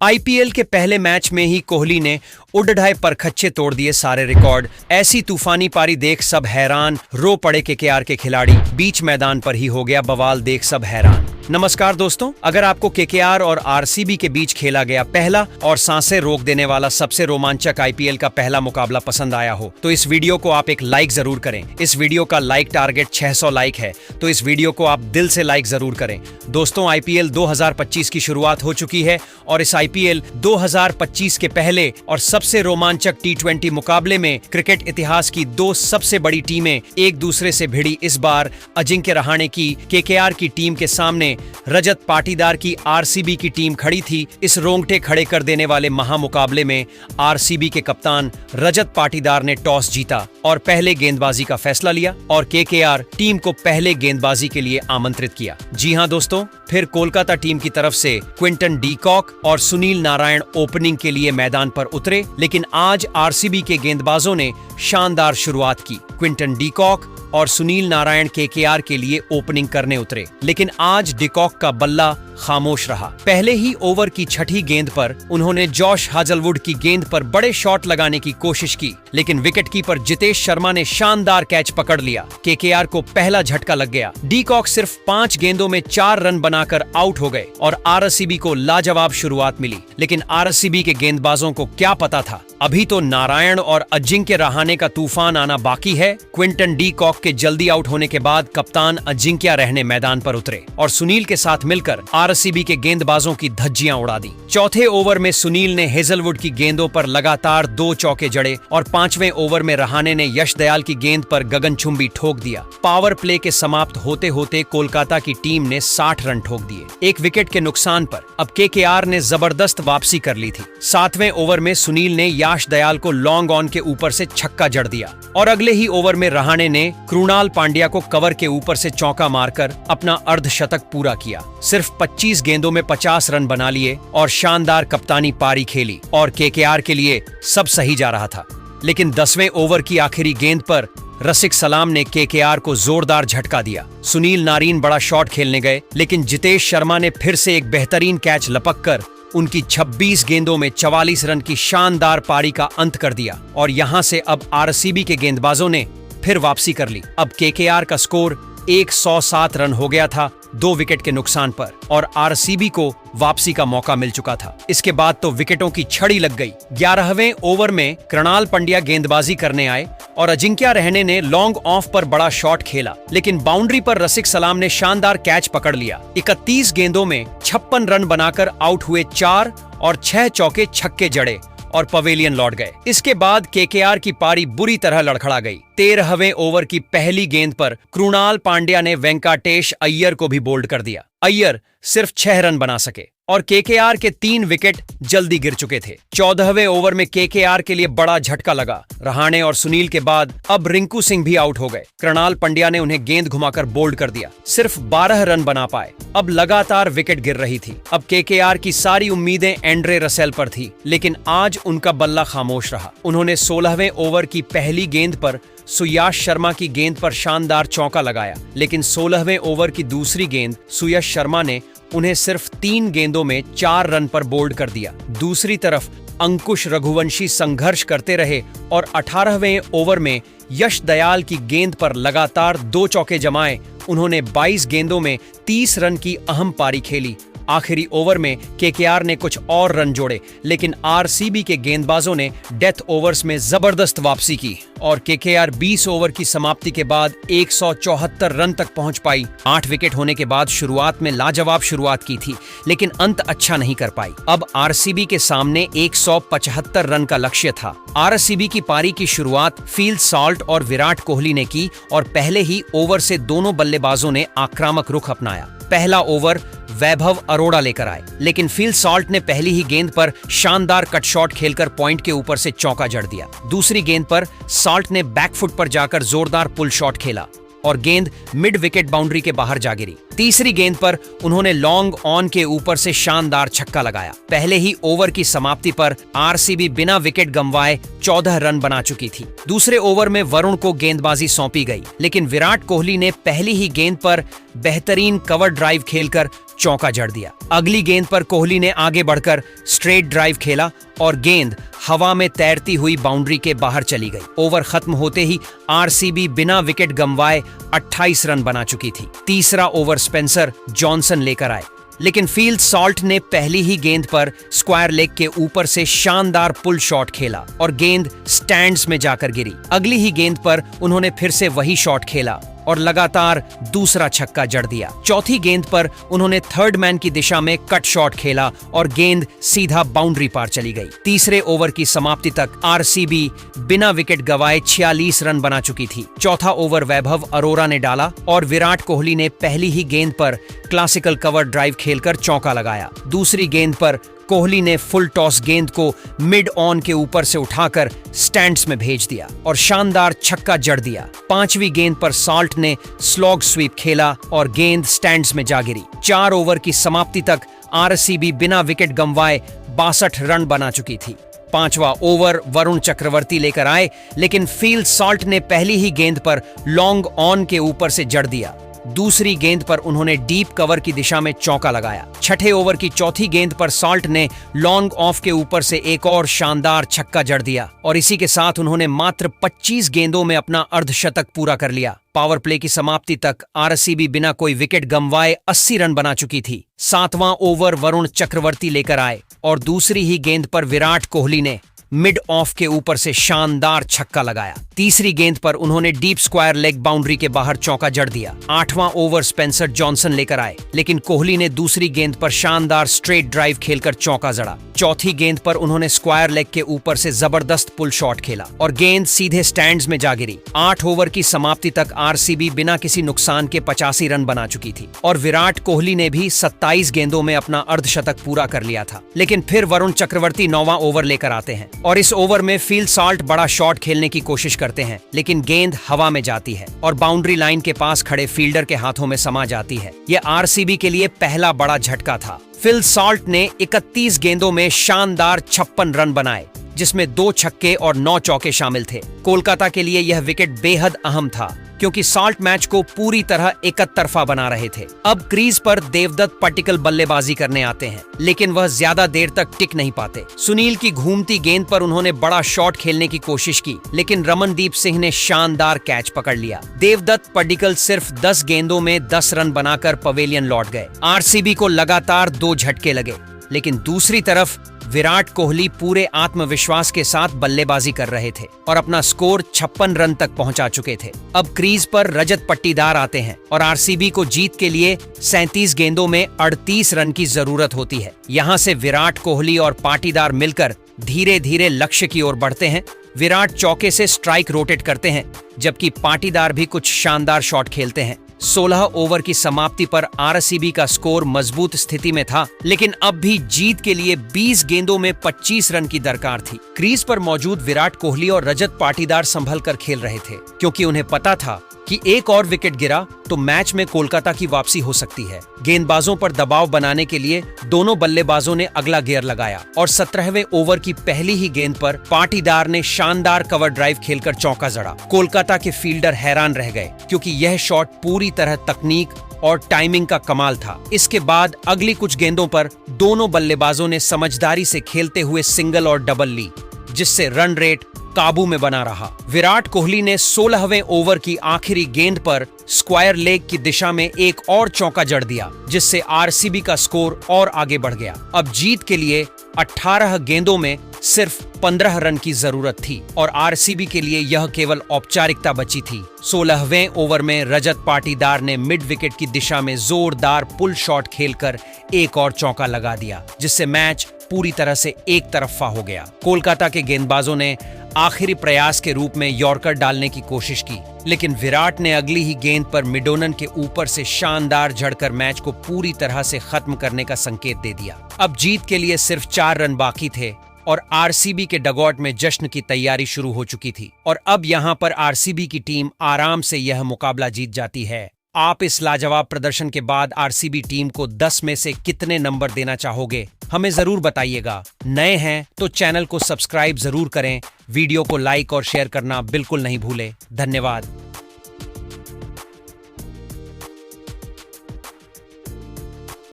IPL के पहले match में ही कोहली ने उड़-ढाए परखच्चे तोड़ दिए सारे रिकॉर्ड। ऐसी तूफानी पारी देख सब हैरान, रो पड़े केकेआर के खिलाड़ी। बीच मैदान पर ही हो गया बवाल, देख सब हैरान। नमस्कार दोस्तों, अगर आपको केकेआर और आरसीबी के बीच खेला गया पहला और सांसें रोक देने वाला सबसे रोमांचक आईपीएल का पहला मुकाबला पसंद आया हो तो इस वीडियो को आप एक लाइक जरूर करें। इस वीडियो का लाइक टारगेट 600 लाइक है, तो इस वीडियो को आप दिल से लाइक जरूर करें। दोस्तों, आईपीएल 2025 की शुरुआत हो चुकी है और इस आईपीएल 2025 के पहले और सबसे रोमांचक टी20 मुकाबले में क्रिकेट इतिहास की दो सबसे बड़ी टीमें एक दूसरे से भिड़ी। इस बार अजिंक्य रहाणे की केकेआर की टीम के सामने रजत पाटीदार की आरसीबी की टीम खड़ी थी। इस रोंगटे खड़े कर देने वाले महामुकाबले में आरसीबी के कप्तान रजत पाटीदार ने टॉस जीता और पहले गेंदबाजी का फैसला लिया और केकेआर टीम को पहले गेंदबाजी के लिए आमंत्रित किया। जी हां दोस्तों, फिर कोलकाता टीम की तरफ से क्विंटन डी कॉक और सुनील नारायण ओपनिंग के लिए मैदान पर उतरे, लेकिन आज आरसीबी के गेंदबाजों ने शानदार शुरुआत की। क्विंटन डी कॉक और सुनील नारायण केकेआर के लिए ओपनिंग करने उतरे, लेकिन आज डिकॉक का बल्ला खामोश रहा। पहले ही ओवर की छठी गेंद पर उन्होंने जॉश हाजलवुड की गेंद पर बड़े शॉट लगाने की कोशिश की, लेकिन विकेटकीपर जितेश शर्मा ने शानदार कैच पकड़ लिया। केकेआर को पहला झटका लग गया। डिकॉक सिर्फ 5 गेंदों में 4 रन बनाकर आउट हो गए और आरसीबी को लाजवाब शुरुआत मिली। लेकिन आरसीबी के गेंदबाजों को क्या पता था, अभी तो नारायण और अजिंक्य रहाणे का तूफान आना बाकी है। क्विंटन डी कॉक के जल्दी आउट होने के बाद कप्तान अजिंक्य रहने मैदान पर उतरे और सुनील के साथ मिलकर आरसीबी के गेंदबाजों की धज्जियां उड़ा दी। चौथे ओवर में सुनील ने हेजलवुड की गेंदों पर लगातार 2 चौके जड़े और 5वें ओवर में रहाणे ने यश दयाल की गेंद पर गगनचुंबी ठोक दिया। पावर प्ले के समाप्त होते होते कोलकाता की टीम ने 60 रन ठोक दिए। एक विकेट के नुकसान पर अब केकेआर ने जबरदस्त वापसी कर ली थी। 7वें ओवर में सुनील ने यश दयाल को लॉन्ग ऑन के ऊपर से छक्का जड़ दिया और अगले ही ओवर में रहाणे ने कृणाल पांड्या को कवर के ऊपर से चौका मारकर अपना अर्धशतक पूरा किया। सिर्फ 25 गेंदों में 50 रन बना लिए और शानदार कप्तानी पारी खेली और केकेआर के लिए सब सही जा रहा था। लेकिन 10वें ओवर की आखिरी गेंद पर रसिक सलाम ने केकेआर को जोरदार झटका दिया। सुनील नारायण बड़ा शॉट खेलने गए, लेकिन जितेश शर्मा ने फिर से एक बेहतरीन कैच लपककर उनकी 26 गेंदों में 44 रन की शानदार पारी का अंत कर दिया और यहां से अब आरसीबी के गेंदबाजों ने फिर वापसी कर ली। अब केकेआर का स्कोर 107 रन हो गया था 2 विकेट के नुकसान पर और आरसीबी को वापसी का मौका मिल चुका था। इसके बाद तो विकेटों की छड़ी लग गई। 11वें ओवर में कृणाल पांड्या गेंदबाजी करने आए और अजिंक्य रहाणे ने लॉन्ग ऑफ पर बड़ा शॉट खेला, लेकिन बाउंड्री पर रसिक सलाम ने शानदार कैच पकड़ लिया। 31 गेंदों में 56 रन बनाकर आउट हुए 4 और 6 चौके छक्के जड़े और पवेलियन लौट गए। इसके बाद केकेआर की पारी बुरी तरह लड़खड़ा गई। 13वें ओवर की पहली गेंद पर कृणाल पांड्या ने वेंकटेश अय्यर को भी बोल्ड कर दिया। अय्यर सिर्फ 6 रन बना सके और केकेआर के 3 विकेट जल्दी गिर चुके थे। 14वें ओवर में केकेआर के लिए बड़ा झटका लगा। रहाणे और सुनील के बाद अब रिंकू सिंह भी आउट हो गए। कृणाल पांड्या ने उन्हें गेंद घुमाकर बोल्ड कर दिया। सिर्फ 12 रन बना पाए। अब लगातार विकेट गिर रही थी। अब केकेआर की सारी उम्मीदें एंड्रे रसेल पर थी, लेकिन आज उनका बल्ला खामोश रहा। उन्होंने 16वें ओवर की पहली गेंद पर सुयश शर्मा की गेंद पर शानदार चौका लगाया, लेकिन 16वें ओवर की दूसरी गेंद सुयश शर्मा ने उन्हें सिर्फ 3 गेंदों में 4 रन पर बोल्ड कर दिया। दूसरी तरफ अंकुश रघुवंशी संघर्ष करते रहे और 18वें ओवर में यश दयाल की गेंद पर लगातार 2 चौके जमाए। उन्होंने 22 गेंदों में 30 रन की अहम पारी खेली। आखिरी ओवर में केकेआर ने कुछ और रन जोड़े, लेकिन आरसीबी के गेंदबाजों ने डेथ ओवर्स में जबरदस्त वापसी की और केकेआर 20 ओवर की समाप्ति के बाद 174 रन तक पहुंच पाई। 8 विकेट होने के बाद शुरुआत में लाजवाब शुरुआत की थी, लेकिन अंत अच्छा नहीं कर पाई। अब आरसीबी के सामने 175 रन का लक्ष्य था। आरसीबी की पारी की शुरुआत फील सॉल्ट और विराट कोहली ने की और पहले ही ओवर से दोनों बल्लेबाजों ने आक्रामक रुख अपनाया। पहला ओवर वैभव अरोड़ा लेकर आए, लेकिन फील सॉल्ट ने पहली ही गेंद पर शानदार कट शॉट खेलकर पॉइंट के ऊपर से चौका जड़ दिया। दूसरी गेंद पर सॉल्ट ने बैकफुट पर जाकर जोरदार पुल शॉट खेला और गेंद मिड विकेट बाउंड्री के बाहर जा गिरी। तीसरी गेंद पर उन्होंने लॉन्ग ऑन के ऊपर से शानदार छक्का लगाया। पहले ही ओवर की समाप्ति पर आरसीबी बिना विकेट गंवाए 14 रन बना चुकी थी। दूसरे ओवर में वरुण को गेंदबाजी सौंपी गई, लेकिन विराट कोहली ने पहली ही गेंद पर बेहतरीन कवर ड्राइव खेलकर चौका जड़ दिया। अगली गेंद पर कोहली ने आगे बढ़कर स्ट्रेट ड्राइव खेला और गेंद हवा में तैरती हुई बाउंड्री के बाहर चली गई। ओवर खत्म होते ही आरसीबी बिना विकेट गंवाए 28 रन बना चुकी थी। तीसरा ओवर स्पेंसर जॉनसन लेकर आए, लेकिन फील सॉल्ट ने पहली ही गेंद पर स्क्वायर लेग के ऊपर से शानदार पुल शॉट खेला और गेंद स्टैंड्स में जाकर गिरी। अगली ही गेंद पर उन्होंने फिर से वही शॉट खेला और लगातार दूसरा छक्का जड़ दिया। चौथी गेंद पर उन्होंने थर्ड मैन की दिशा में कट शॉट खेला और गेंद सीधा बाउंड्री पार चली गई। तीसरे ओवर की समाप्ति तक आरसीबी बिना विकेट गंवाए 46 रन बना चुकी थी। चौथा ओवर वैभव अरोरा ने डाला और विराट कोहली ने पहली ही गेंद पर क्लासिकल कवर ड्राइव खेलकर चौका लगाया। दूसरी गेंद पर कोहली ने फुल टॉस गेंद को मिड ऑन के ऊपर से उठाकर स्टैंड्स में भेज दिया और शानदार छक्का जड़ दिया। पांचवी गेंद पर सॉल्ट ने स्लॉग स्वीप खेला और गेंद स्टैंड्स में जा गिरी। 4 ओवर की समाप्ति तक आरसीबी बिना विकेट गंवाए 62 रन बना चुकी थी। पांचवा ओवर वरुण चक्रवर्ती लेकर आए, लेकिन फील सॉल्ट ने पहली ही गेंद पर लॉन्ग ऑन के ऊपर से जड़ दिया। दूसरी गेंद पर उन्होंने डीप कवर की दिशा में चौका लगाया। छठे ओवर की चौथी गेंद पर सॉल्ट ने लॉन्ग ऑफ के ऊपर से एक और शानदार छक्का जड़ दिया और इसी के साथ उन्होंने मात्र 25 गेंदों में अपना अर्धशतक पूरा कर लिया। पावर प्ले की समाप्ति तक आरसीबी बिना कोई विकेट गंवाए 80 रन बना चुकी थी। 7वां ओवर वरुण चक्रवर्ती लेकर आए और दूसरी ही गेंद पर विराट कोहली ने मिड ऑफ के ऊपर से शानदार छक्का लगाया। तीसरी गेंद पर उन्होंने डीप स्क्वायर लेग बाउंड्री के बाहर चौका जड़ दिया। 8वां ओवर स्पेंसर जॉनसन लेकर आए, लेकिन कोहली ने दूसरी गेंद पर शानदार स्ट्रेट ड्राइव खेलकर चौका जड़ा। चौथी गेंद पर उन्होंने स्क्वायर लेग के ऊपर से जबरदस्त पुल शॉट खेला और गेंद सीधे स्टैंड्स में जा गिरी। 8 ओवर की समाप्ति तक आरसीबी बिना किसी नुकसान के 85 रन बना चुकी थी और विराट कोहली ने भी 27 गेंदों में अपना अर्धशतक पूरा कर लिया था। लेकिन फिर वरुण चक्रवर्ती 9वां ओवर लेकर आते हैं और इस ओवर में फील सॉल्ट बड़ा शॉट खेलने की कोशिश करते हैं, लेकिन गेंद हवा में जाती है और बाउंड्री लाइन के पास खड़े फील्डर के हाथों में समा जाती है। यह आरसीबी के लिए पहला बड़ा झटका था। फिल सॉल्ट ने 31 गेंदों में शानदार 56 रन बनाए, जिसमें 2 छक्के और 9 चौके शामिल थे। कोलकाता के लिए यह विकेट बेहद अहम था क्योंकि सॉल्ट मैच को पूरी तरह एकतरफा बना रहे थे। अब क्रीज पर देवदत्त पट्टिकल बल्लेबाजी करने आते हैं, लेकिन वह ज्यादा देर तक टिक नहीं पाते। सुनील की घूमती गेंद पर उन्होंने बड़ा शॉट खेलने की कोशिश की, लेकिन रमनदीप सिंह ने शानदार कैच पकड़ लिया। देवदत्त पट्टिकल सिर्फ 10 गेंदों में 10 रन बनाकर पवेलियन लौट गए। आरसीबी को लगातार 2 झटके लगे, लेकिन दूसरी तरफ विराट कोहली पूरे आत्मविश्वास के साथ बल्लेबाजी कर रहे थे और अपना स्कोर 56 रन तक पहुंचा चुके थे। अब क्रीज पर रजत पट्टीदार आते हैं और आरसीबी को जीत के लिए 37 गेंदों में 38 रन की जरूरत होती है। यहां से विराट कोहली और पाटीदार मिलकर धीरे धीरे लक्ष्य की ओर बढ़ते हैं। विराट चौके से स्ट्राइक रोटेट करते हैं, जबकि पाटीदार भी कुछ शानदार शॉट खेलते हैं। 16 ओवर की समाप्ति पर आरसीबी का स्कोर मजबूत स्थिति में था, लेकिन अब भी जीत के लिए 20 गेंदों में 25 रन की दरकार थी। क्रीज पर मौजूद विराट कोहली और रजत पाटीदार संभल कर खेल रहे थे, क्योंकि उन्हें पता था कि एक और विकेट गिरा तो मैच में कोलकाता की वापसी हो सकती है। गेंदबाजों पर दबाव बनाने के लिए दोनों बल्लेबाजों ने अगला गियर लगाया और 17वें ओवर की पहली ही गेंद पर पाटीदार ने शानदार कवर ड्राइव खेलकर चौका जड़ा। कोलकाता के फील्डर हैरान रह गए, क्योंकि यह शॉट पूरी तरह तकनीक और टाइमिंग का कमाल था। इसके बाद अगली कुछ गेंदों पर दोनों बल्लेबाजों ने समझदारी से खेलते हुए सिंगल और डबल ली, जिससे रन रेट काबू में बना रहा। विराट कोहली ने 16वें ओवर की आखिरी गेंद पर स्क्वायर लेग की दिशा में एक और चौका जड़ दिया, जिससे आरसीबी का स्कोर और आगे बढ़ गया। अब जीत के लिए 18 गेंदों में सिर्फ 15 रन की जरूरत थी और आरसीबी के लिए यह केवल औपचारिकता बची थी। 16वें ओवर में रजत पाटीदार ने मिड विकेट की दिशा में जोरदार पुल शॉट खेलकर एक और चौका लगा दिया, जिससे मैच पूरी तरह से एक तरफा हो गया। कोलकाता के गेंदबाजों ने आखिरी प्रयास के रूप में यॉर्कर डालने की कोशिश की, लेकिन विराट ने अगली ही गेंद पर मिडोनन के ऊपर से शानदार झड़कर मैच को पूरी तरह से खत्म करने का संकेत दे दिया। अब जीत के लिए सिर्फ 4 रन बाकी थे और आरसीबी के डगआउट में जश्न की तैयारी शुरू हो चुकी थी और अब यहां पर आरसीबी की टीम आराम से यह मुकाबला जीत जाती है। आप इस लाजवाब प्रदर्शन के बाद आरसीबी टीम को 10 में से कितने नंबर देना चाहोगे, हमें जरूर बताइएगा। नए हैं तो चैनल को सब्सक्राइब जरूर करें, वीडियो को लाइक और शेयर करना बिल्कुल नहीं भूलें। धन्यवाद।